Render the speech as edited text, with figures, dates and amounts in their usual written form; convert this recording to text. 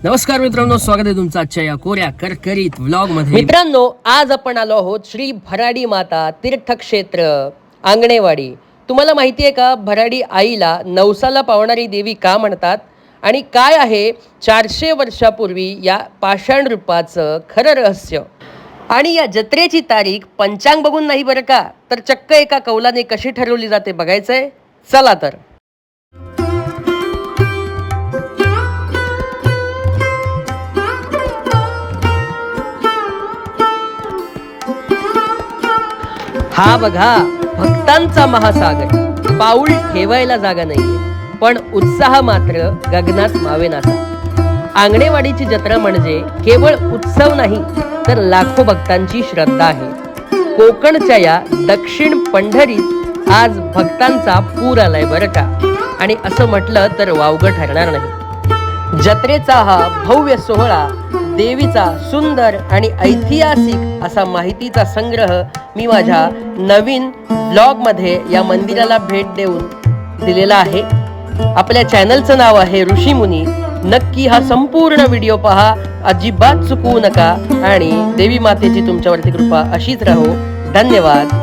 नमस्कार मित्रांनो, स्वागत आहे तुमचं आजच्या या कोऱ्या करकरीत व्लॉग मध्ये. मित्रांनो, आज आपण आलो आहोत श्री भराडी माता तीर्थक्षेत्र आंगणेवाडी. तुम्हाला माहिती आहे का, भराडी आईला नवसाला पावणारी देवी का म्हणतात आणि काय आहे 400 वर्षापूर्वी या पाषाण रूपाचं खरं रहस्य. आणि या जत्रेची तारीख पंचांग बघून नाही बरं का, तर चक्क एका कौलाने कशी ठरवली जाते बघायचंय. चला तर. हा बघा, भक्तांचा महासागर. पाऊल ठेवायला जागा नाहीये, पण उत्साह मात्र गगनात मावेनासा. आंगणेवाडीची जत्रा म्हणजे केवळ उत्सव नाही, तर लाखो भक्तांची श्रद्धा आहे. कोकणच्या या दक्षिण पंढरीत आज भक्तांचा पूर आलाय बरं का, आणि असं म्हटलं तर वावगं ठरणार नाही. जत्रेचा हा भव्य सोहळा, देवीचा सुंदर आणि ऐतिहासिक असा माहितीचा संग्रह मी माझ्या नवीन ब्लॉगमध्ये या मंदिराला भेट देऊन दिलेला आहे. आपल्या चॅनलचं नाव आहे ऋषीमुनी. नक्की हा संपूर्ण व्हिडिओ पहा, अजिबात चुकवू नका. आणि देवी मातेची तुमच्यावरती कृपा अशीच राहो. धन्यवाद.